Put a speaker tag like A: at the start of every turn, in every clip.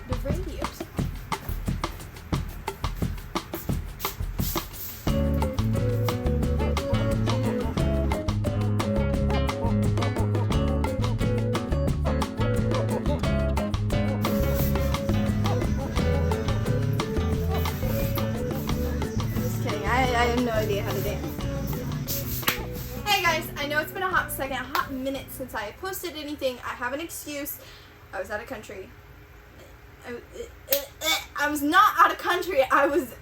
A: the radios. Just kidding, I have no idea how to dance. Hey guys, I know it's been a hot minute since I posted anything. I have an excuse. I was out of country. I was not out of country. I was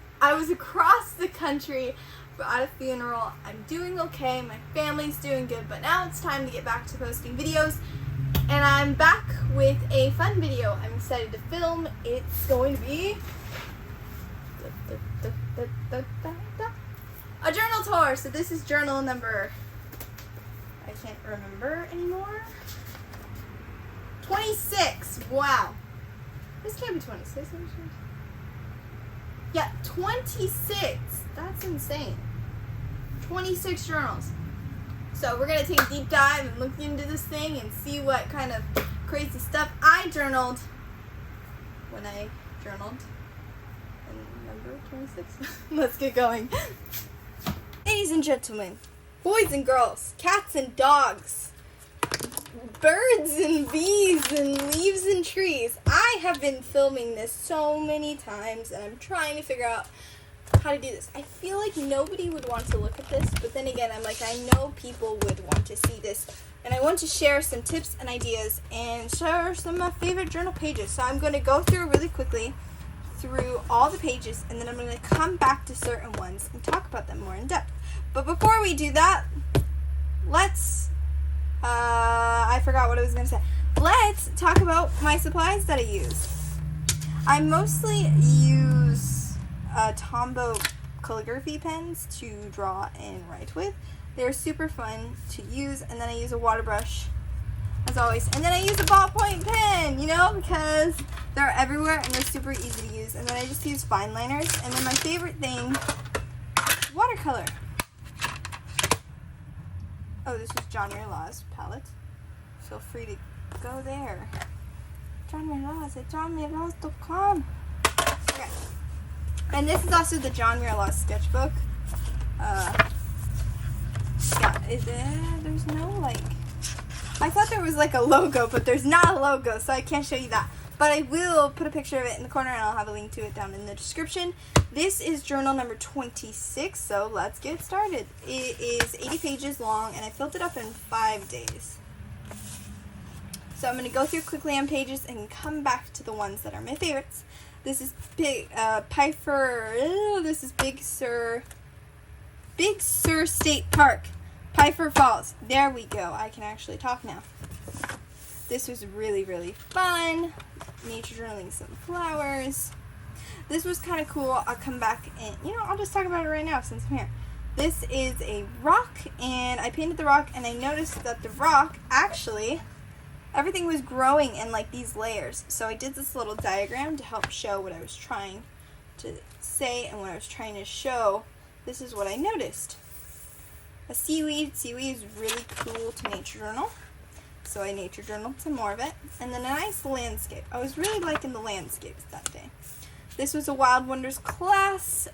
A: across the country at a funeral. I'm doing okay. My family's doing good, but now it's time to get back to posting videos. And I'm back with a fun video I'm excited to film. It's going to be a journal tour. So this is journal number, I can't remember anymore. 26. Wow. This can't be 26. Yeah, 26. That's insane. 26 journals. So we're going to take a deep dive and look into this thing and see what kind of crazy stuff I journaled when I journaled in number 26. Let's get going. Ladies and gentlemen, boys and girls, cats and dogs, birds and bees and leaves and trees. I have been filming this so many times and I'm trying to figure out how to do this. I feel like nobody would want to look at this, but then again, I'm like, I know people would want to see this. And I want to share some tips and ideas and share some of my favorite journal pages. So I'm going to go through really quickly through all the pages and then I'm going to come back to certain ones and talk about them more in depth. But before we do that, let's I forgot what I was going to say. Let's talk about my supplies that I use. I mostly use Tombow calligraphy pens to draw and write with. They're super fun to use. And then I use a water brush, as always. And then I use a ballpoint pen, you know, because they're everywhere and they're super easy to use. And then I just use fine liners. And then my favorite thing, watercolor. Oh, this is John Muir Law's palette. Feel free to go there. John Muir Laws at johnmuirlaws.com. Okay. And this is also the John Muir Laws sketchbook. Yeah, there's no, like, I thought there was, like, a logo, but there's not a logo, so I can't show you that. But I will put a picture of it in the corner, and I'll have a link to it down in the description. This is journal number 26, so let's get started. It is 80 pages long, and I filled it up in 5 days. So I'm going to go through quickly on pages and come back to the ones that are my favorites. This is this is Big Sur State Park, Piper Falls. There we go. I can actually talk now. This was really, really fun. Nature journaling some flowers. This was kind of cool. I'll come back and, I'll just talk about it right now since I'm here. This is a rock, and I painted the rock, and I noticed that the rock, actually, everything was growing in, like, these layers. So I did this little diagram to help show what I was trying to say and what I was trying to show. This is what I noticed. A seaweed. Seaweed is really cool to nature journal. So I nature journaled some more of it. And then a nice landscape. I was really liking the landscapes that day. This was a Wild Wonders class,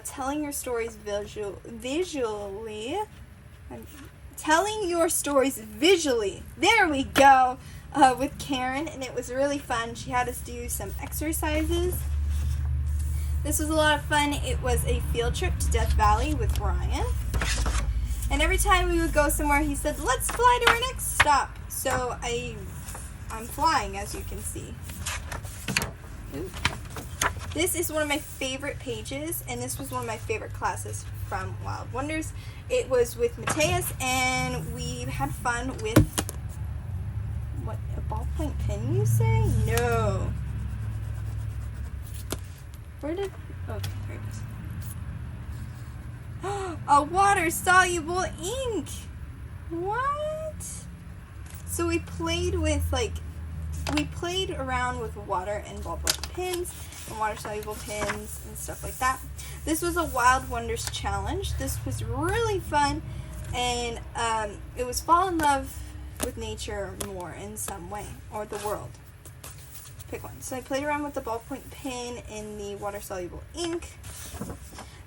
A: telling your stories visually. Telling your stories visually. There we go. With Karen, and it was really fun. She had us do some exercises. This was a lot of fun. It was a field trip to Death Valley with Brian. And every time we would go somewhere, he said, let's fly to our next stop. So I'm flying, as you can see. Ooh. This is one of my favorite pages, and this was one of my favorite classes from Wild Wonders. It was with Mateus, and we had fun with, what, a ballpoint pen, you say? No. Where did, okay, here it is. A water-soluble ink. What? So we played around with water and ballpoint pens and water-soluble pens and stuff like that. This was a Wild Wonders challenge. This was really fun, and it was fall in love with nature more in some way, or the world. pick one. So I played around with the ballpoint pen and the water-soluble ink.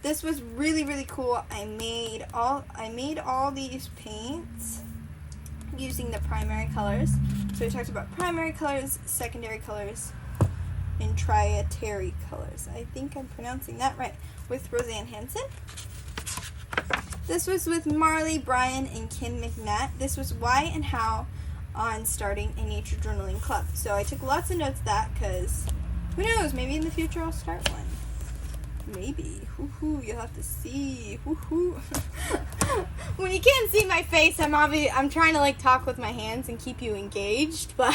A: This was really, really cool. I made all these paints using the primary colors. So we talked about primary colors, secondary colors, and trietary colors. I think I'm pronouncing that right. With Roseanne Hanson. This was with Marley, Brian, and Kim McNatt. This was why and how on starting a nature journaling club. So I took lots of notes of that because who knows, maybe in the future I'll start one. Maybe. Hoo-hoo, you'll have to see. Hoo-hoo. When you can't see my face, I'm trying to like talk with my hands and keep you engaged, but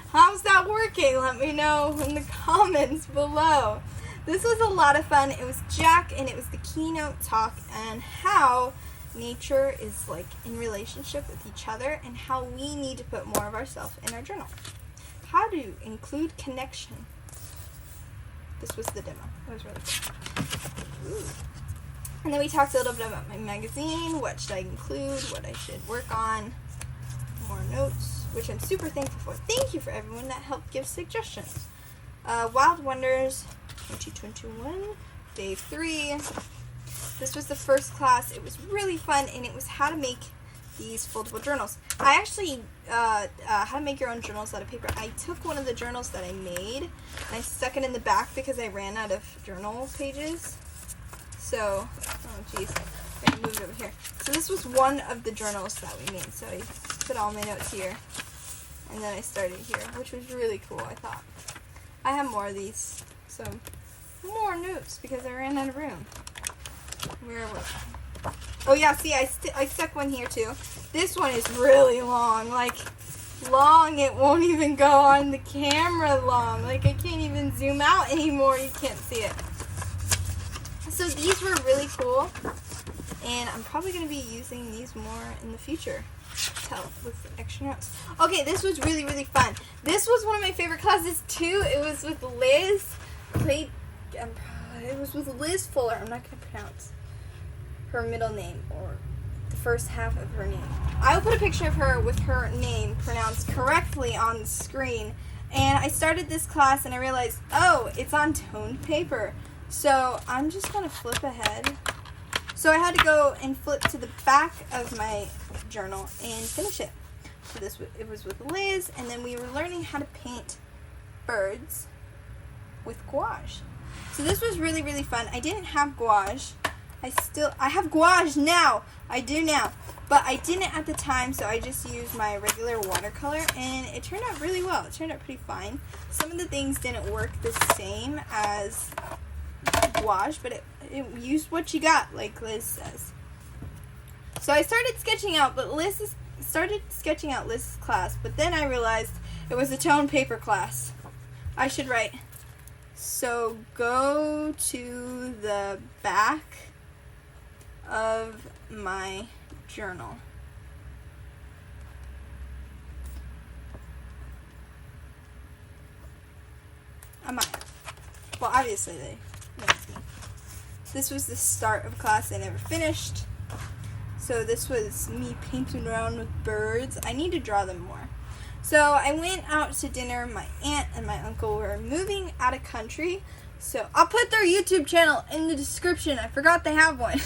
A: how's that working? Let me know in the comments below. This was a lot of fun. It was Jack, and it was the keynote talk on how nature is like in relationship with each other and how we need to put more of ourselves in our journal. How to include connection. This was the demo. It was really cool. Ooh. And then we talked a little bit about my magazine, what should I include, what I should work on, more notes, which I'm super thankful for. Thank you for everyone that helped give suggestions. Wild Wonders 2021, day 3. This was the first class. It was really fun, and it was how to make these foldable journals. I actually, how to make your own journals out of paper. I took one of the journals that I made, and I stuck it in the back because I ran out of journal pages. So, oh geez, I'm gonna move it over here. So this was one of the journals that we made. So I put all my notes here, and then I started here, which was really cool, I thought. I have more of these, so more notes because I ran out of room. Where was I? Oh yeah, see, I stuck one here too. This one is really long, like long. It won't even go on the camera long. Like I can't even zoom out anymore. You can't see it. So these were really cool, and I'm probably going to be using these more in the future. With extra notes. Okay, this was really, really fun. This was one of my favorite classes too. It was with Liz. It was with Liz Fuller. I'm not going to pronounce her middle name or the first half of her name. I will put a picture of her with her name pronounced correctly on the screen. And I started this class and I realized, oh, it's on toned paper. So I'm just going to flip ahead. So I had to go and flip to the back of my journal and finish it. So it was with Liz, and then we were learning how to paint birds with gouache. So this was really, really fun. I didn't have gouache. I have gouache now. I do now. But I didn't at the time, so I just used my regular watercolor, and it turned out really well. It turned out pretty fine. Some of the things didn't work the same as gouache, but it used what you got, like Liz says. So I started sketching out, Liz's class, but then I realized it was a tone paper class. I should write, so go to the back of my journal. I might. Well, obviously they noticed me. This was the start of class I never finished. So this was me painting around with birds. I need to draw them more. So I went out to dinner. My aunt and my uncle were moving out of country. So I'll put their YouTube channel in the description. I forgot they have one.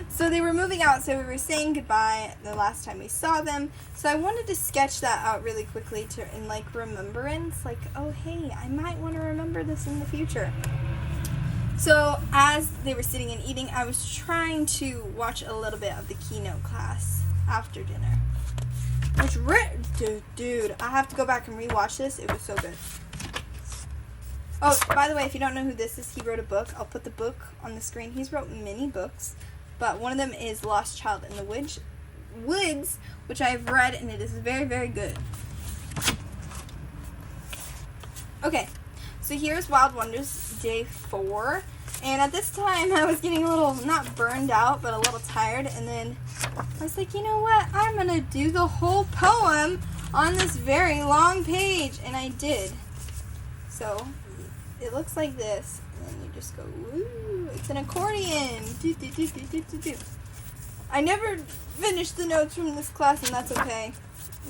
A: So they were moving out, so we were saying goodbye the last time we saw them. So I wanted to sketch that out really quickly in like remembrance. Like, oh hey, I might want to remember this in the future. So as they were sitting and eating, I was trying to watch a little bit of the keynote class after dinner. Dude, I have to go back and rewatch this. It was so good. Oh, by the way, if you don't know who this is, he wrote a book. I'll put the book on the screen. He's wrote many books, but one of them is Lost Child in the Woods, which I've read, and it is very, very good. Okay, so here's Wild Wonders Day 4, and at this time I was getting a little, not burned out, but a little tired, and then I was like, you know what, I'm going to do the whole poem on this very long page, and I did. So it looks like this, and then you just go, woo, it's an accordion. Do, do, do, do, do, do, do. I never finished the notes from this class, and that's okay.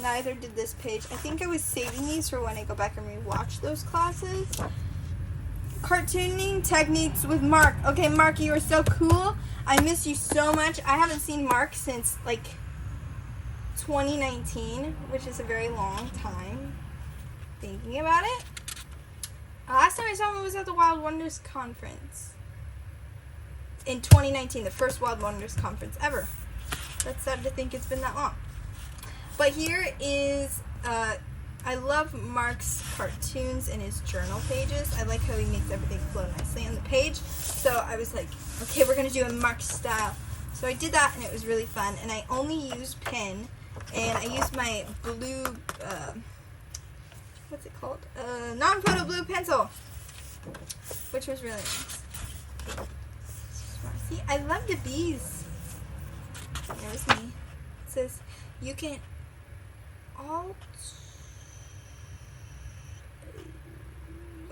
A: Neither did this page. I think I was saving these for when I go back and rewatch those classes. Cartooning techniques with Mark. Okay, Mark, you are so cool. I miss you so much. I haven't seen Mark since, like, 2019, which is a very long time thinking about it. Last time I saw him was at the Wild Wonders Conference. In 2019, the first Wild Wonders Conference ever. That's sad to think it's been that long. But here is, I love Mark's cartoons and his journal pages. I like how he makes everything flow nicely on the page. So I was like, okay, we're going to do a Mark style. So I did that, and it was really fun. And I only used pen, and I used my blue, what's it called? Non-photo blue pencil, which was really nice. See, I love the bees. There's me. It says, you can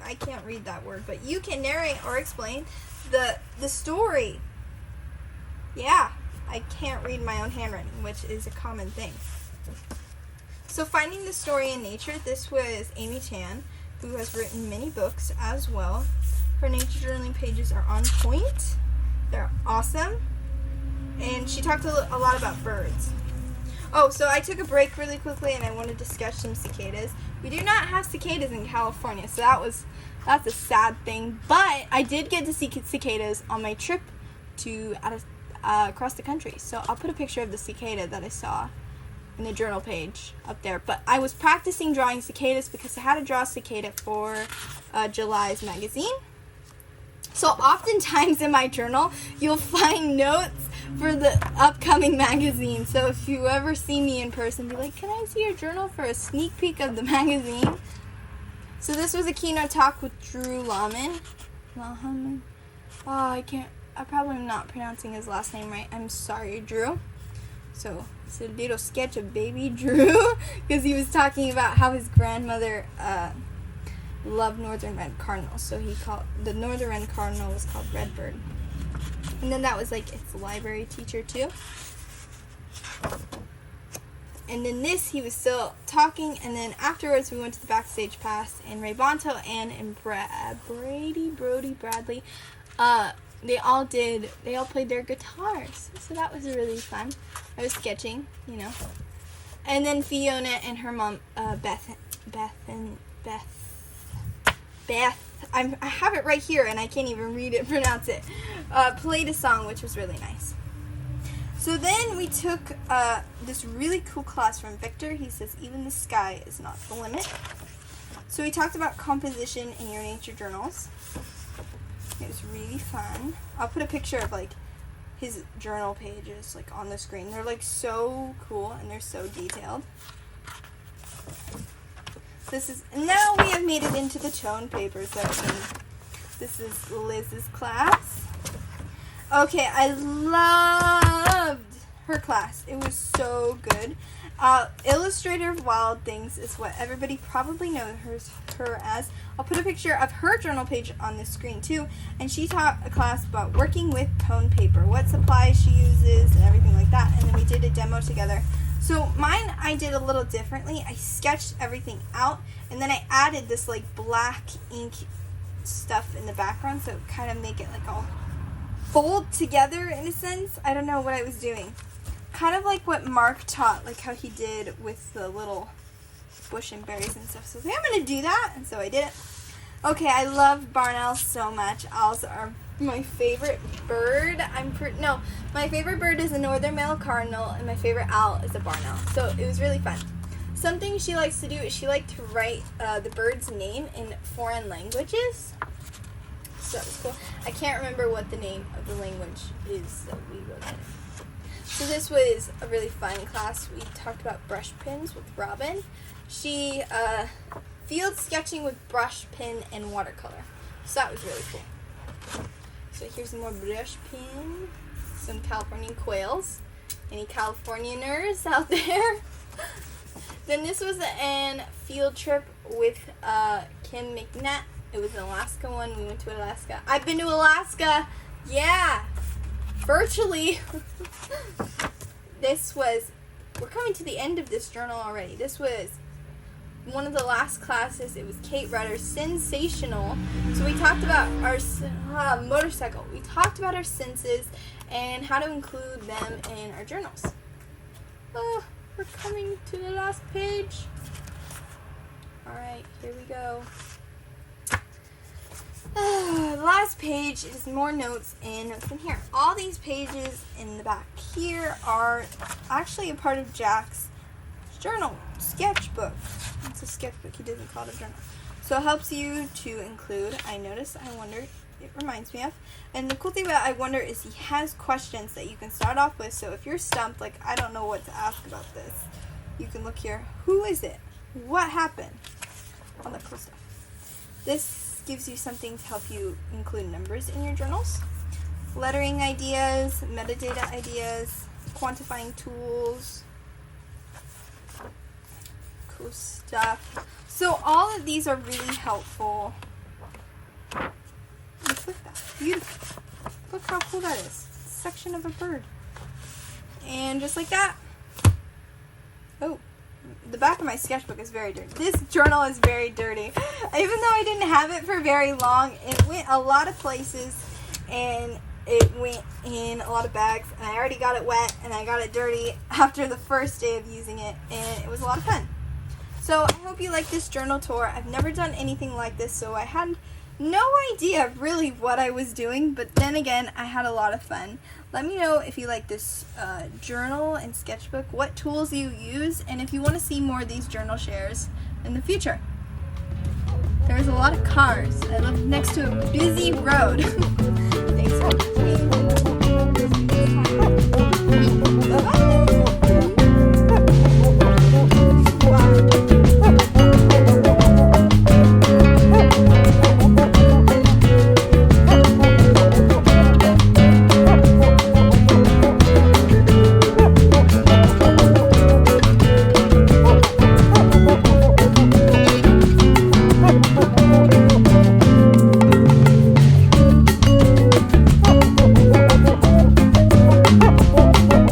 A: I can't read that word, but you can narrate or explain the story. Yeah, I can't read my own handwriting, which is a common thing. So finding the story in nature, this was Amy Chan, who has written many books as well. Her nature journaling pages are on point. They're awesome. And she talked a lot about birds. Oh, so I took a break really quickly, and I wanted to sketch some cicadas. We do not have cicadas in California, so that's a sad thing. But I did get to see cicadas on my trip to across the country. So I'll put a picture of the cicada that I saw in the journal page up there. But I was practicing drawing cicadas because I had to draw a cicada for July's magazine. So oftentimes in my journal, you'll find notes for the upcoming magazine. So if you ever see me in person, be like, can I see your journal for a sneak peek of the magazine? So this was a keynote talk with Drew Lahman. Oh, I probably am not pronouncing his last name right. I'm sorry, Drew. So it's a little sketch of baby Drew, because he was talking about how his grandmother loved northern red cardinals. So he called the northern red cardinal was called Redbird. And then that was like its library teacher too. And then this, he was still talking, and then afterwards we went to the backstage pass, and Ray Bonto and Brody Bradley, they all played their guitars. So that was really fun. I was sketching, you know. And then Fiona and her mom, Beth, I have it right here, and I can't even pronounce it, played a song, which was really nice. So then we took this really cool class from Victor. He says, even the sky is not the limit. So we talked about composition in your nature journals. It was really fun. I'll put a picture of, like, his journal pages, like, on the screen. They're, like, so cool, and they're so detailed. Now we have made it into the tone paper section. This is Liz's class. Okay, I loved her class. It was so good. Illustrator of Wild Things is what everybody probably knows her as. I'll put a picture of her journal page on the screen too. And she taught a class about working with tone paper, what supplies she uses, and everything like that. And then we did a demo together. So mine, I did a little differently. I sketched everything out, and then I added this like black ink stuff in the background, so it kind of make it like all fold together in a sense. I don't know what I was doing. Kind of like what Mark taught, like how he did with the little bush and berries and stuff. So I was like, I'm going to do that, and so I did it. Okay, I love barn owls so much. Owls are my favorite bird. My favorite bird is a northern male cardinal, and my favorite owl is a barn owl. So it was really fun. Something she likes to do is she liked to write the bird's name in foreign languages. So that was cool. I can't remember what the name of the language is that we wrote in. So this was a really fun class. We talked about brush pins with Robin. She field sketching with brush pin and watercolor. So that was really cool. So here's some more brush pin, some Californian quails. Any Californianers out there? Then this was an field trip with Kim McNett. It was an Alaska one. We went to Alaska. I've been to Alaska. Yeah. virtually, we're coming to the end of this journal already. This was one of the last classes. It was Kate Rudder's Sensational. So we talked about our motorcycle. We talked about our senses and how to include them in our journals. We're coming to the last page. Alright, here we go. The last page is more notes and notes in here. All these pages in the back here are actually a part of Jack's journal, sketchbook. It's a sketchbook, he doesn't call it a journal. So it helps you to include I notice, I wonder, it reminds me of. And the cool thing about I wonder is he has questions that you can start off with. So if you're stumped, like I don't know what to ask about this, you can look here. Who is it? What happened? All that cool stuff. This gives you something to help you include numbers in your journals. Lettering ideas, metadata ideas, quantifying tools. Cool stuff. So all of these are really helpful. Look at that. Beautiful. Look how cool that is. Section of a bird. And just like that. Oh, the back of my sketchbook is very dirty. This journal is very dirty. Even though I didn't have it for very long, it went a lot of places and it went in a lot of bags, and I already got it wet and I got it dirty after the first day of using it, and it was a lot of fun. So I hope you like this journal tour. I've never done anything like this, so I had no idea really what I was doing, but then again, I had a lot of fun. Let me know if you like this journal and sketchbook, what tools you use, and if you want to see more of these journal shares in the future. There's a lot of cars. I live next to a busy road. Thanks for watching.